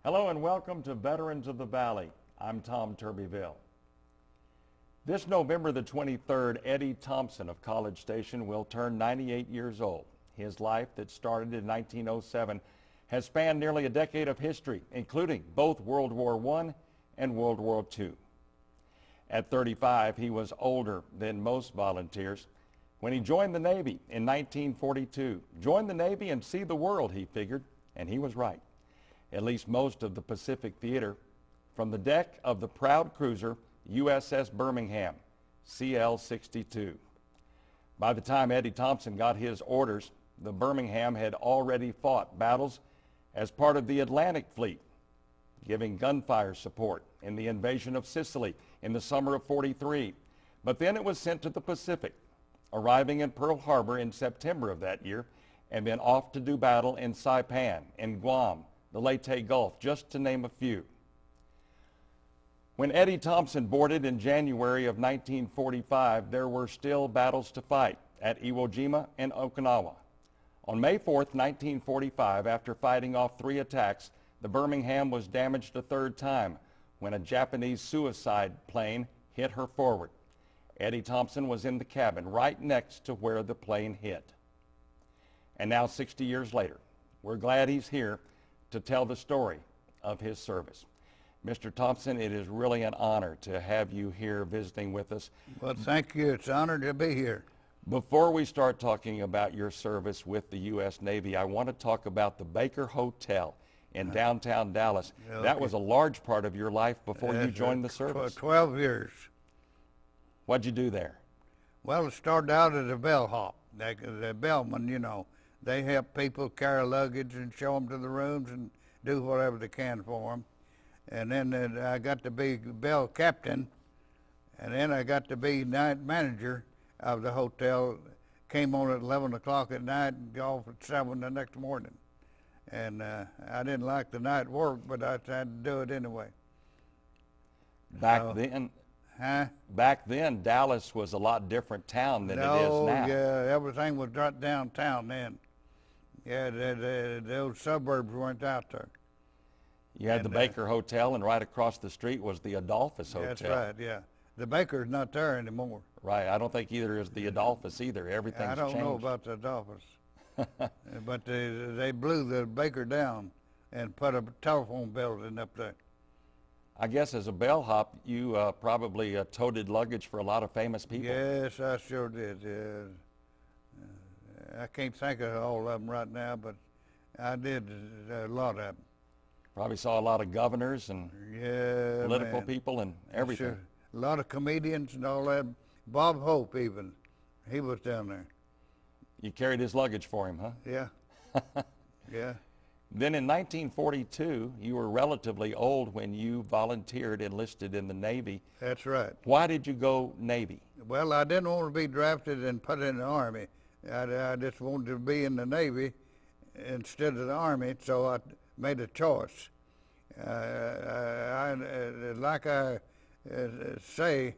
Hello and welcome to Veterans of the Valley. I'm Tom Turbyville. This November the 23rd, Eddie Thompson of College Station will turn 98 years old. His life that started in 1907 has spanned nearly a decade of history, including both World War I and World War II. At 35, he was older than most volunteers when he joined the Navy in 1942. Join the Navy and see the world, he figured, and he was right. At least most of the Pacific theater, from the deck of the proud cruiser USS Birmingham, CL-62. By the time Eddie Thompson got his orders, the Birmingham had already fought battles as part of the Atlantic Fleet, giving gunfire support in the invasion of Sicily in the summer of '43. But then it was sent to the Pacific, arriving in Pearl Harbor in September of that year, and then off to do battle in Saipan, in Guam, the Leyte Gulf, just to name a few. When Eddie Thompson boarded in January of 1945, there were still battles to fight at Iwo Jima and Okinawa. On May 4th, 1945, after fighting off 3 attacks, the Birmingham was damaged a 3rd time when a Japanese suicide plane hit her forward. Eddie Thompson was in the cabin right next to where the plane hit. And now 60 years later, we're glad he's here to tell the story of his service. Mr. Thompson, it is really an honor to have you here visiting with us. Well, thank you. It's an honor to be here. Before we start talking about your service with the U.S. Navy, I want to talk about the Baker Hotel in downtown Dallas. Okay. That was a large part of your life before you joined the service. 12 years. What'd you do there? Well, it started out as a bellhop. The bellman, they help people carry luggage and show them to the rooms and do whatever they can for them. And then I got to be bell captain, and then I got to be night manager of the hotel. Came on at 11 o'clock at night and got off at 7 the next morning. And I didn't like the night work, but I had to do it anyway. Back So, then, Huh? back then, Dallas was a lot different town than it is now. Yeah, everything was right downtown then. Yeah, those suburbs weren't out there. You had the And, Baker Hotel, and right across the street was the Adolphus Hotel. That's right, yeah. The Baker's not there anymore. Right. I don't think either is the Adolphus either. Everything's I don't changed. know about the Adolphus. But they blew the Baker down and put a telephone building up there. I guess as a bellhop, you probably toted luggage for a lot of famous people. Yes, I sure did. I can't think of all of them right now, but I did a lot of them. Probably saw a lot of governors and Yeah, political man. people and everything. Sure. A lot of comedians and all that. Bob Hope even, he was down there. You carried his luggage for him, huh? Yeah, yeah. Then in 1942, you were relatively old when you volunteered, enlisted in the Navy. That's right. Why did you go Navy? Well, I didn't want to be drafted and put in the Army. I just wanted to be in the Navy instead of the Army, so I made a choice. Like I say,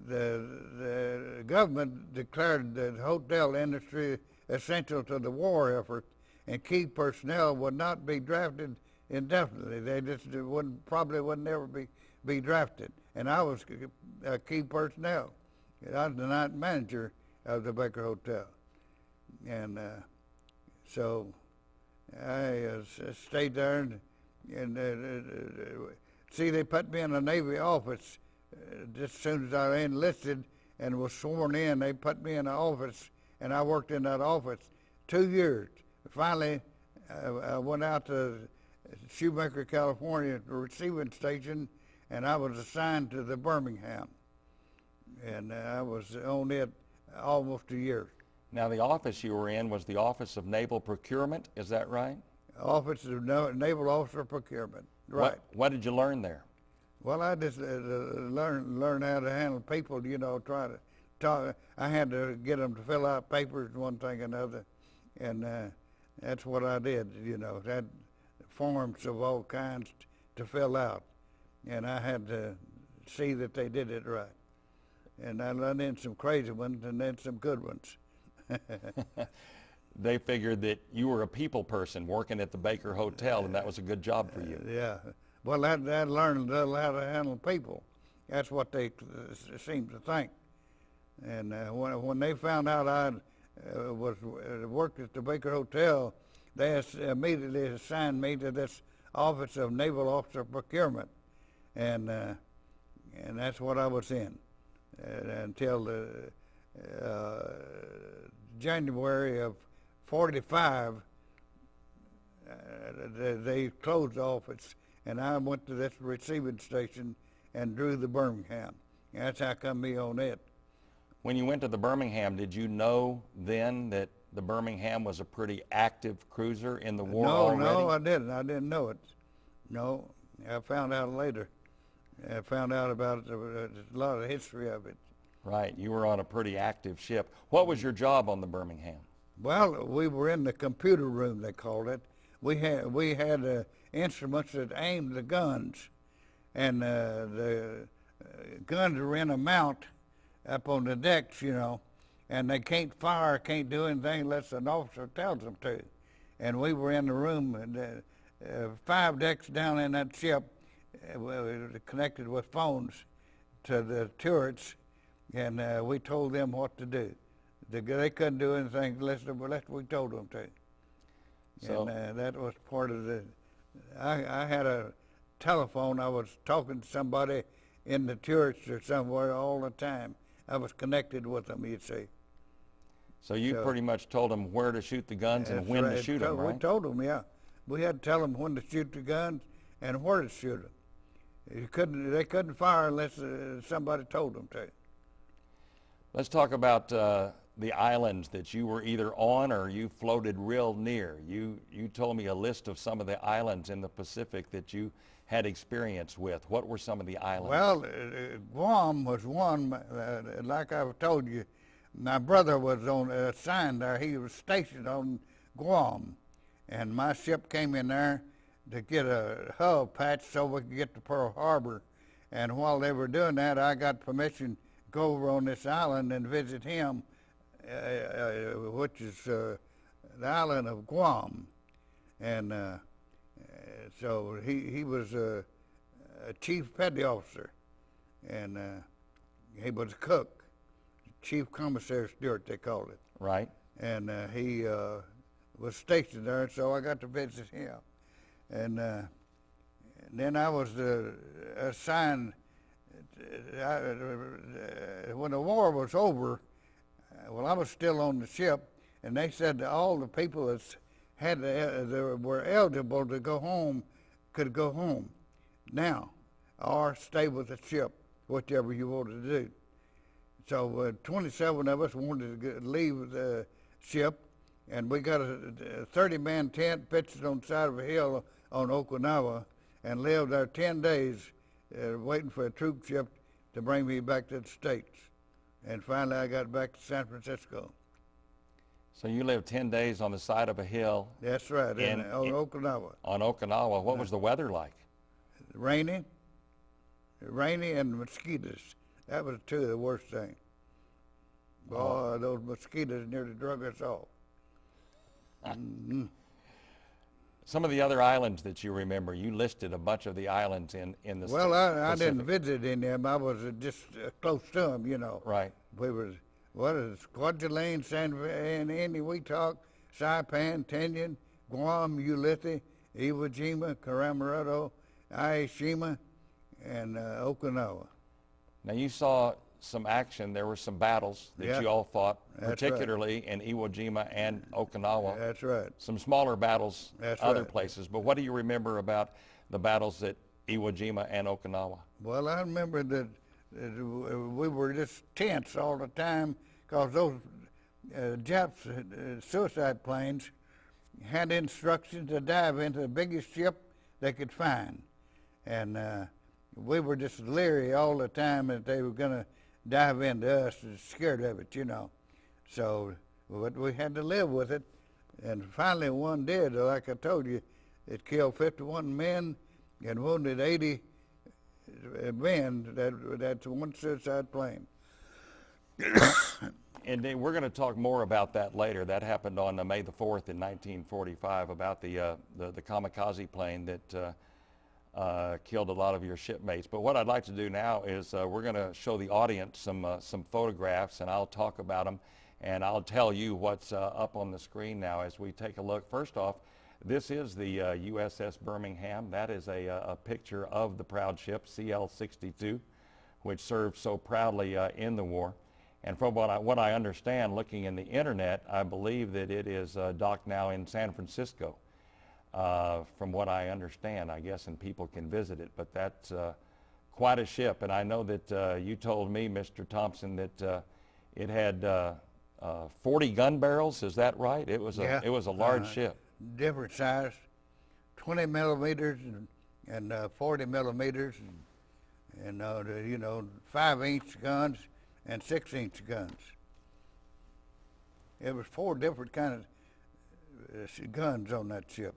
the government declared the hotel industry essential to the war effort, and key personnel would not be drafted indefinitely. They just probably would never be drafted. And I was a key personnel. I was the night manager of the Baker Hotel. And so I stayed there and see, they put me in the Navy office just as soon as I enlisted and was sworn in. They put me in the office, and I worked in that office 2 years. Finally, I went out to Shoemaker, California, the receiving station, and I was assigned to the Birmingham. And I was on it almost a year. Now, the office you were in was the Office of Naval Procurement, is that right? Office of Naval Officer Procurement, right. What did you learn there? Well, I just learned how to handle people, try to talk. I had to get them to fill out papers, one thing or another, and that's what I did, had forms of all kinds to fill out, and I had to see that they did it right. And I learned in some crazy ones and then some good ones. they figured that you were a people person working at the Baker Hotel, and that was a good job for you. Yeah. Well, that learned how to handle people. That's what they seem to think. And when they found out I was worked at the Baker Hotel, they immediately assigned me to this Office of Naval Officer Procurement, and that's what I was in until January of '45. They closed the office, and I went to this receiving station and drew the Birmingham. That's how come me on it. When you went to the Birmingham, did you know then that the Birmingham was a pretty active cruiser in the war already? No, I didn't. I didn't know it. No, I found out later. I found out about a lot of history of it. Right, you were on a pretty active ship. What was your job on the Birmingham? Well, we were in the computer room, they called it. We had instruments that aimed the guns, and the guns were in a mount up on the decks, you know, and they can't fire, can't do anything unless an officer tells them to. And we were in the room, and 5 decks down in that ship, connected with phones to the turrets, and we told them what to do. They couldn't do anything unless we told them to. So, and that was part of the. I had a telephone. I was talking to somebody in the turrets or somewhere all the time. I was connected with them, you see. So you pretty much told them where to shoot the guns and when to shoot them, right? We told them, yeah. We had to tell them when to shoot the guns and where to shoot them. They couldn't fire unless somebody told them to. Let's talk about the islands that you were either on or you floated real near. You told me a list of some of the islands in the Pacific that you had experience with. What were some of the islands? Well, Guam was one. Like I've told you, my brother was assigned there. He was stationed on Guam, and my ship came in there to get a hull patch so we could get to Pearl Harbor. And while they were doing that, I got permission to go over on this island and visit him, which is the island of Guam. And so he was a chief petty officer, and he was a cook, chief commissary steward they called it. Right. And he was stationed there, so I got to visit him. And then I was assigned, when the war was over, well, I was still on the ship, and they said that all the people that were eligible to go home could go home now, or stay with the ship, whichever you wanted to do. So 27 of us wanted to leave the ship, and we got a 30-man tent pitched on the side of a hill on Okinawa, and lived there 10 days waiting for a troop ship to bring me back to the States. And finally I got back to San Francisco. So you lived 10 days on the side of a hill. That's right, on Okinawa. On Okinawa. What was the weather like? Rainy and mosquitoes. That was two of the worst things. Oh, those mosquitoes nearly drug us off. Mm-hmm. Some of the other islands that you remember, you listed a bunch of the islands in the Well, I didn't visit any of them. I was just close to them, you know. Right. We was, Kwajalein, San Weetalk, Saipan, Tinian, Guam, Ulithi, Iwo Jima, Karamarato, Aishima, and Okinawa. Now you saw some action. There were some battles that you all fought, particularly in Iwo Jima and Okinawa. That's right. Some smaller battles other places. But what do you remember about the battles at Iwo Jima and Okinawa? Well, I remember that we were just tense all the time because those Japs, suicide planes, had instructions to dive into the biggest ship they could find. And we were just leery all the time that they were going to dive into us, and scared of it, you know. So but we had to live with it. And finally one did, like I told you. It killed 51 men and wounded 80 men. That's one suicide plane. And then we're going to talk more about that later. That happened on May the 4th in 1945, about the kamikaze plane that killed a lot of your shipmates. But what I'd like to do now is we're going to show the audience some photographs, and I'll talk about them, and I'll tell you what's up on the screen now as we take a look. First off, this is the USS Birmingham. That is a picture of the proud ship CL-62, which served so proudly in the war. And from what I understand, looking in the internet, I believe that it is docked now in San Francisco, from what I understand, I guess, and people can visit it. But that's quite a ship. And I know that you told me, Mr. Thompson, that it had 40 gun barrels. Is that right? It was a large ship. Different size, 20 millimeters and 40 millimeters, and 5-inch guns and 6-inch guns. It was 4 different kinds of guns on that ship.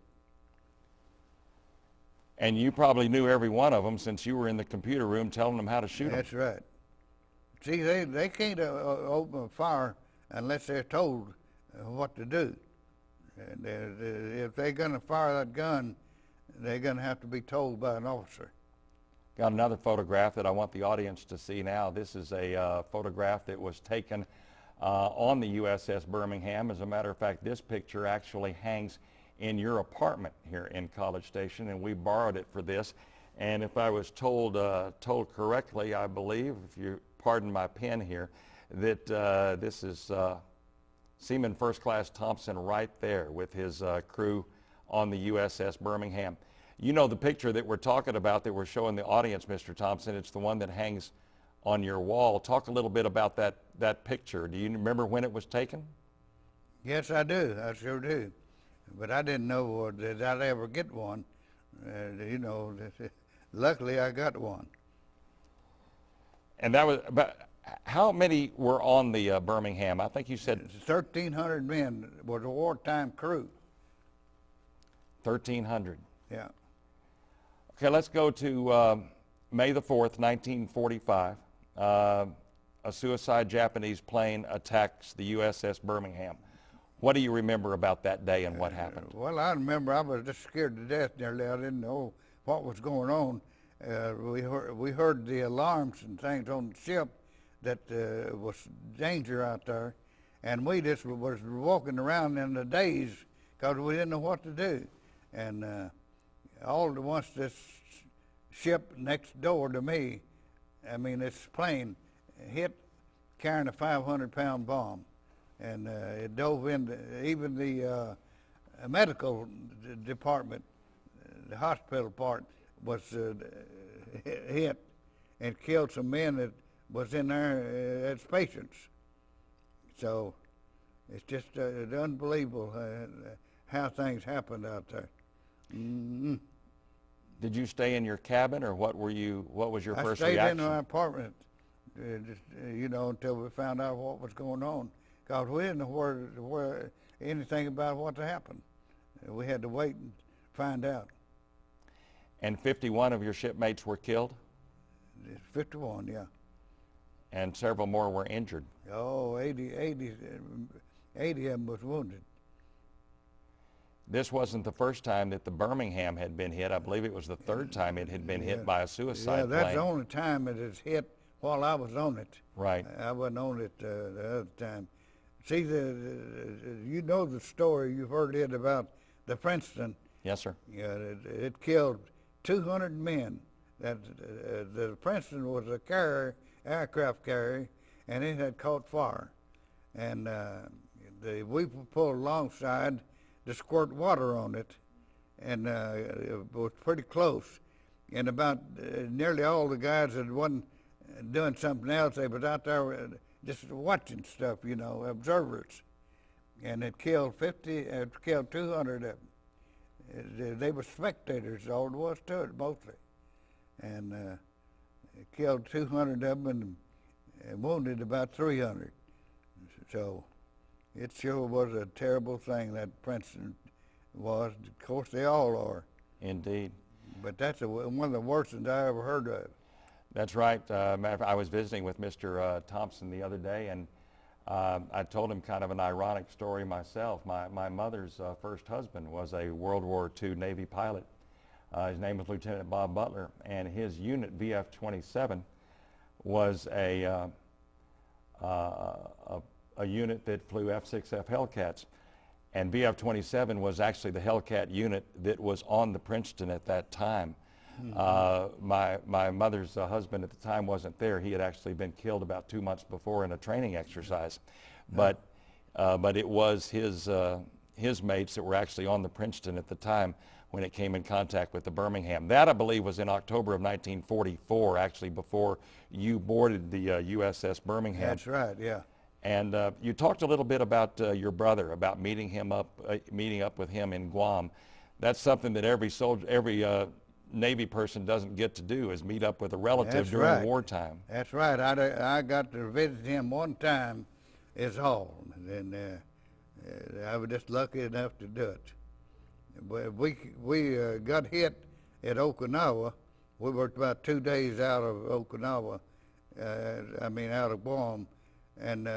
And you probably knew every one of them since you were in the computer room telling them how to shoot them. That's right. See, they can't open a fire unless they're told what to do. And if they're going to fire that gun, they're going to have to be told by an officer. Got another photograph that I want the audience to see now. This is a photograph that was taken on the USS Birmingham. As a matter of fact, this picture actually hangs in your apartment here in College Station, and we borrowed it for this. And if I was told correctly, I believe, if you pardon my pen here, that this is Seaman First Class Thompson right there with his crew on the USS Birmingham. You know the picture that we're talking about that we're showing the audience, Mr. Thompson. It's the one that hangs on your wall. Talk a little bit about that picture. Do you remember when it was taken? Yes, I do. I sure do. But I didn't know that I'd ever get one. Luckily I got one. And that was about, how many were on the Birmingham? I think you said 1,300 men was a wartime crew. 1,300. Yeah. Okay, let's go to May the 4th, 1945. A suicide Japanese plane attacks the USS Birmingham. What do you remember about that day and what happened? Well, I remember I was just scared to death nearly. I didn't know what was going on. We heard the alarms and things on the ship that was danger out there, and we just was walking around in the daze because we didn't know what to do. And all at once, this ship next door to me, this plane hit carrying a 500-pound bomb, and it dove into even the medical department. The hospital part was hit and killed some men that was in there as patients. So it's just unbelievable how things happened out there. Mm-hmm. Did you stay in your cabin, or what was your first reaction? I stayed in my apartment, until we found out what was going on. Because we didn't know where anything about what happened. We had to wait and find out. And 51 of your shipmates were killed? 51, yeah. And several more were injured? Oh, 80 of them was wounded. This wasn't the first time that the Birmingham had been hit. I believe it was the third time it had been hit by a suicide plane. Yeah, that's the only time it has hit while I was on it. Right. I wasn't on it the other time. See, you know the story, you've heard it about the Princeton. Yes, sir. Yeah, it killed 200 men. The Princeton was a aircraft carrier, and it had caught fire. And we pulled alongside to squirt water on it, and it was pretty close. And about nearly all the guys that wasn't doing something else, they was out there just watching stuff, observers. And it killed 200 of them. They were spectators, all it was to it, mostly. And it killed 200 of them and wounded about 300. So it sure was a terrible thing, that Princeton was. Of course, they all are. Indeed. But that's one of the worst things I ever heard of. That's right. Matter of fact, I was visiting with Mr. Thompson the other day, and I told him kind of an ironic story myself. My mother's first husband was a World War II Navy pilot. His name was Lieutenant Bob Butler, and his unit, VF-27, was a unit that flew F-6F Hellcats. And VF-27 was actually the Hellcat unit that was on the Princeton at that time. My mother's husband at the time wasn't there. He had actually been killed about 2 months before in a training exercise. But it was his mates that were actually on the Princeton at the time when it came in contact with the Birmingham. That, I believe, was in October of 1944, actually before you boarded the USS Birmingham. That's right, yeah. And you talked a little bit about your brother, about meeting up with him in Guam. That's something that every soldier, every Navy person doesn't get to do, is meet up with a relative during wartime. That's right. I got to visit him one time, is all, and I was just lucky enough to do it. But we got hit at Okinawa. We were about 2 days out of Okinawa, out of Guam, and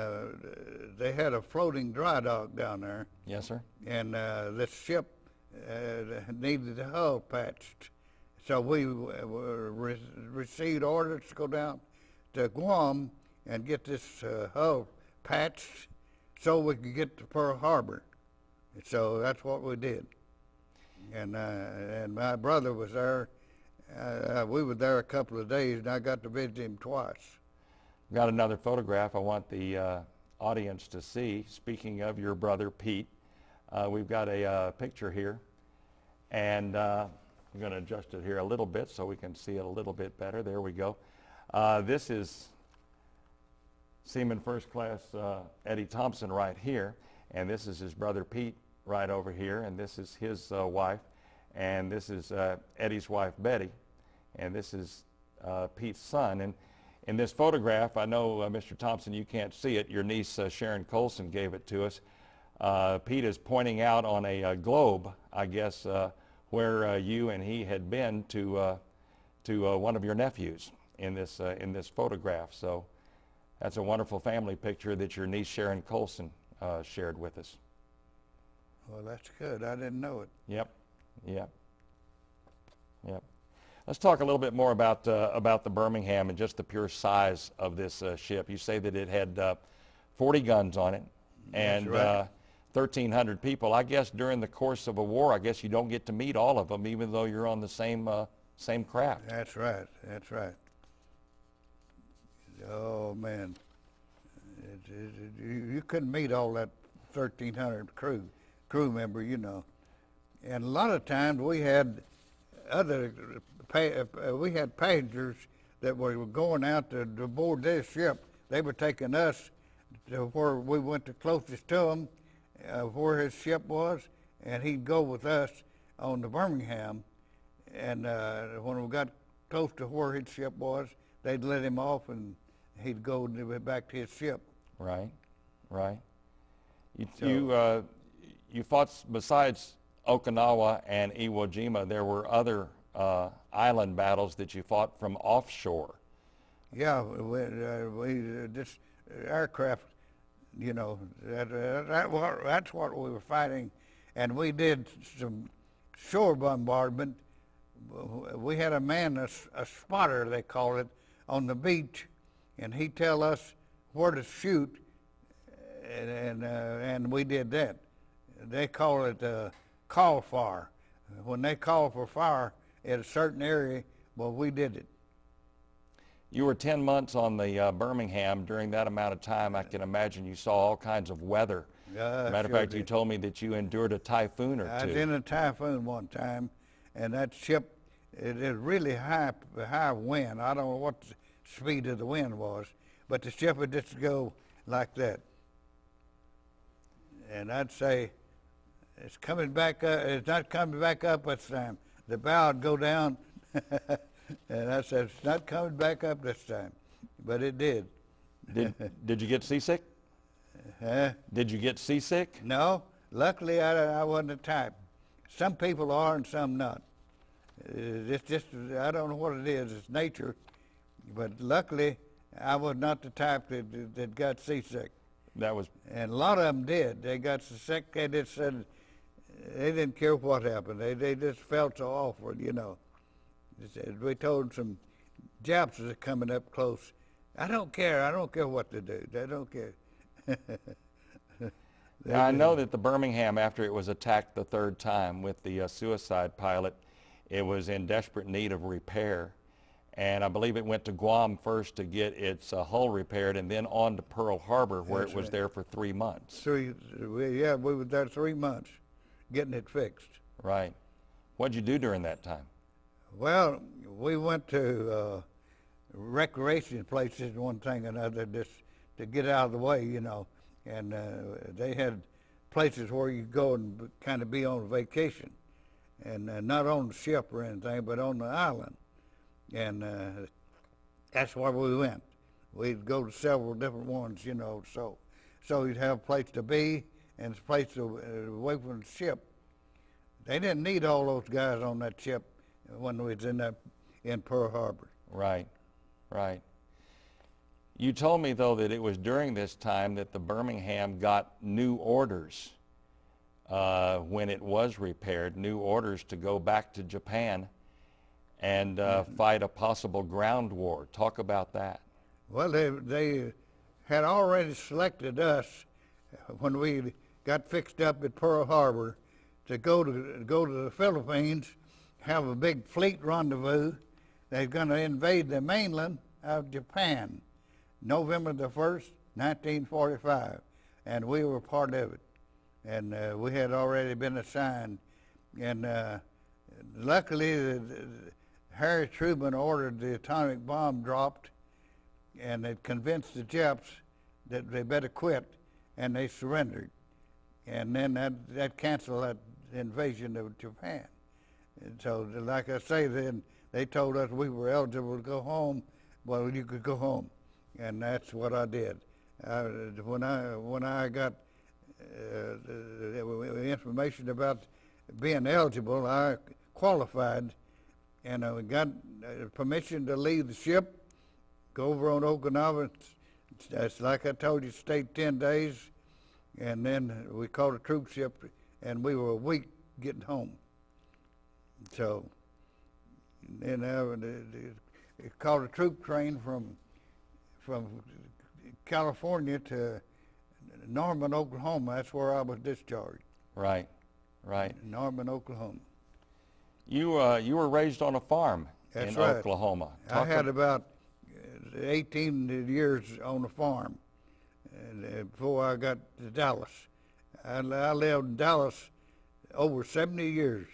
they had a floating dry dock down there. Yes, sir. And this ship needed the hull patched. So we received orders to go down to Guam and get this hull patched so we could get to Pearl Harbor. So that's what we did. And my brother was there. We were there a couple of days, and I got to visit him twice. Got another photograph I want the audience to see. Speaking of your brother, Pete, we've got a picture here. And I'm going to adjust it here a little bit so we can see it a little bit better. There we go. This is Seaman First Class Eddie Thompson right here, and this is his brother Pete right over here, and this is his wife, and this is Eddie's wife Betty, and this is Pete's son. And in this photograph, I know, Mr. Thompson, you can't see it. Your niece Sharon Colson gave it to us. Pete is pointing out on a globe, I guess, where you and he had been to one of your nephews in this photograph. So that's a wonderful family picture that your niece Sharon Colson shared with us. Well, that's good. I didn't know it. Yep. Let's talk a little bit more about the Birmingham and just the pure size of this ship. You say that it had 40 guns on it, and That's right. 1,300 people. I guess during the course of a war, I guess you don't get to meet all of them, even though you're on the same craft. That's right. That's right. Oh man, you couldn't meet all that 1,300 crew member, you know. And a lot of times we had we had passengers that were going out to board this ship. They were taking us to where we went the closest to them, where his ship was, and he'd go with us on the Birmingham. And when we got close to where his ship was, they'd let him off, and he'd go back to his ship. Right. You fought, besides Okinawa and Iwo Jima, there were other island battles that you fought from offshore. Yeah, we this aircraft, you know, that's what we were fighting, and we did some shore bombardment. We had a man, a spotter they call it, on the beach, and he'd tell us where to shoot, and we did that. They call it call fire. When they call for fire at a certain area, well, we did it. You were 10 months on the Birmingham. During that amount of time, I can imagine you saw all kinds of weather. Matter of fact, you told me that you endured a typhoon or two. I was in a typhoon one time, and that ship, it is really high wind. I don't know what the speed of the wind was, but the ship would just go like that. And I'd say, it's coming back up. It's not coming back up this time. The bow would go down, and I said, it's not coming back up this time, but it did. Did you get seasick? Did you get seasick? No, luckily I wasn't the type. Some people are and some not. It's just, I don't know what it is. It's nature, but luckily I was not the type that got seasick. That was, And a lot of them did. They got so sick, they just said they didn't care what happened. They just felt so awful, you know. They said, we told some Japs that are coming up close, I don't care what they do. They don't care. now I know that the Birmingham, after it was attacked the third time with the suicide pilot, it was in desperate need of repair. And I believe it went to Guam first to get its hull repaired, and then on to Pearl Harbor, where That's it was right. there for 3 months. We were there 3 months getting it fixed. Right. What'd you do during that time? Well, we went to recreation places, one thing or another, just to get out of the way, you know. And they had places where you go and kind of be on vacation, and not on the ship or anything, but on the island. And that's where we went. We'd go to several different ones, you know. So you'd have a place to be and a place to, away from the ship. They didn't need all those guys on that ship when we was in Pearl Harbor. Right, right. You told me, though, that it was during this time that the Birmingham got new orders when it was repaired, new orders to go back to Japan and fight a possible ground war. Talk about that. Well, they had already selected us when we got fixed up at Pearl Harbor to go to the Philippines, have a big fleet rendezvous. They're going to invade the mainland of Japan, November the 1st, 1945, and we were part of it. And we had already been assigned. And luckily, Harry Truman ordered the atomic bomb dropped, and it convinced the Japs that they better quit, and they surrendered. And then that canceled that invasion of Japan. And so, like I say, then they told us we were eligible to go home. Well, you could go home, and that's what I did. When I got the information about being eligible, I qualified, and I got permission to leave the ship, go over on Okinawa. That's like I told you, stayed 10 days, and then we caught a troop ship, and we were a week getting home. So, then caught a troop train from California to Norman, Oklahoma. That's where I was discharged. Right, right. Norman, Oklahoma. You were raised on a farm That's in right. Oklahoma. I had about 18 years on the farm before I got to Dallas. I lived in Dallas over 70 years.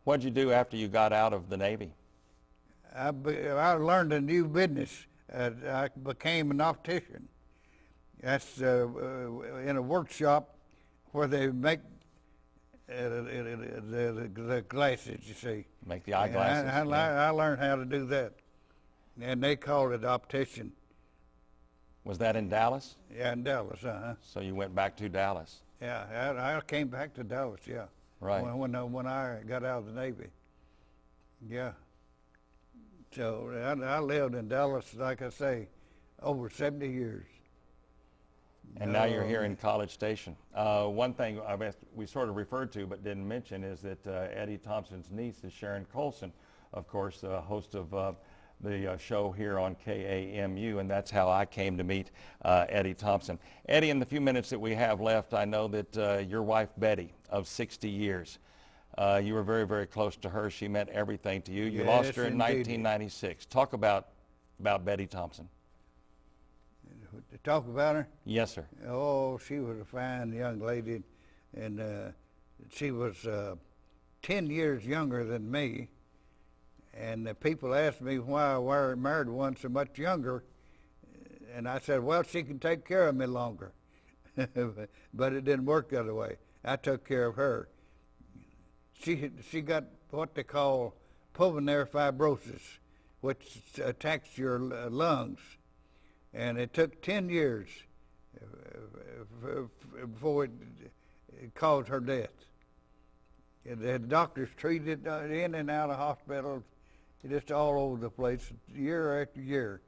What'd you do after you got out of the Navy? I learned a new business. I became an optician. That's in a workshop where they make the glasses, you see. Make the eyeglasses. I learned how to do that, and they called it optician. Was that in Dallas? Yeah, in Dallas, uh-huh. So you went back to Dallas. Yeah, I came back to Dallas, yeah. Right. When I got out of the Navy. Yeah. So I lived in Dallas, like I say, over 70 years. And now you're here in College Station. One thing we sort of referred to but didn't mention is that Eddie Thompson's niece is Sharon Colson, of course, host of the show here on KAMU, and that's how I came to meet Eddie Thompson. Eddie, in the few minutes that we have left, I know that your wife, Betty, of 60 years, you were very, very close to her. She meant everything to you. You Yes, lost her in indeed. 1996. Talk about Betty Thompson. To talk about her? Yes, sir. Oh, she was a fine young lady, and she was 10 years younger than me. And the people asked me why I married one so much younger, and I said, well, she can take care of me longer. But it didn't work the other way. I took care of her. She got what they call pulmonary fibrosis, which attacks your lungs. And it took 10 years before it caused her death. The doctors treated in and out of hospitals, just all over the place, year after year,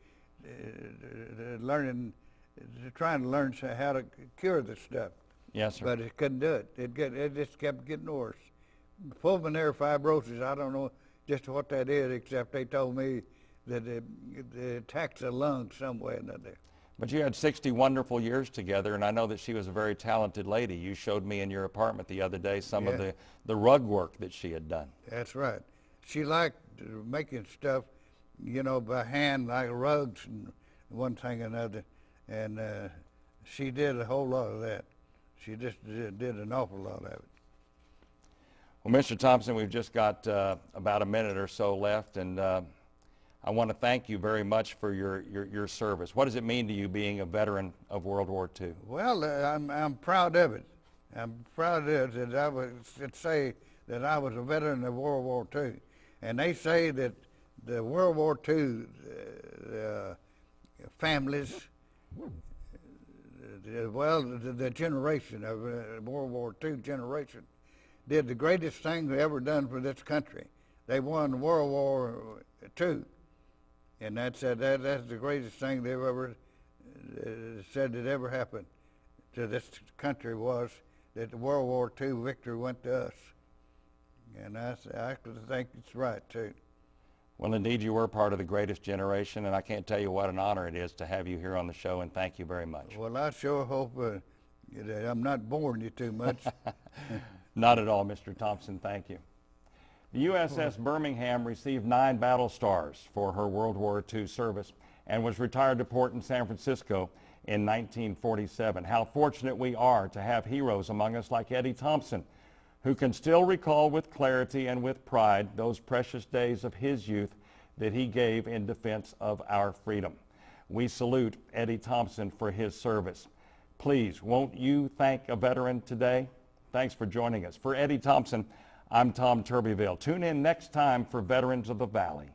learning trying to learn how to cure the stuff. Yes, sir. But it couldn't do it. It just kept getting worse. Pulmonary fibrosis, I don't know just what that is, except they told me that it attacks the lungs some way or another. But you had 60 wonderful years together, and I know that she was a very talented lady. You showed me in your apartment the other day some of the rug work that she had done. That's right. She liked making stuff, you know, by hand, like rugs and one thing or another. And she did a whole lot of that. She just did an awful lot of it. Well, Mr. Thompson, we've just got about a minute or so left, and I want to thank you very much for your service. What does it mean to you being a veteran of World War II? Well, I'm proud of it. I'm proud of it that I would say that I was a veteran of World War II. And they say that the World War II families, well, the generation of World War II generation, did the greatest thing they ever done for this country. They won World War II, and that's the greatest thing they've ever said that ever happened to this country, was that the World War II victory went to us. And I think it's right, too. Well, indeed, you were part of the greatest generation, and I can't tell you what an honor it is to have you here on the show, and thank you very much. Well, I sure hope that I'm not boring you too much. Not at all, Mr. Thompson. Thank you. The USS Birmingham received 9 battle stars for her World War II service and was retired to port in San Francisco in 1947. How fortunate we are to have heroes among us like Eddie Thompson, who can still recall with clarity and with pride those precious days of his youth that he gave in defense of our freedom. We salute Eddie Thompson for his service. Please, won't you thank a veteran today? Thanks for joining us. For Eddie Thompson, I'm Tom Turbyville. Tune in next time for Veterans of the Valley.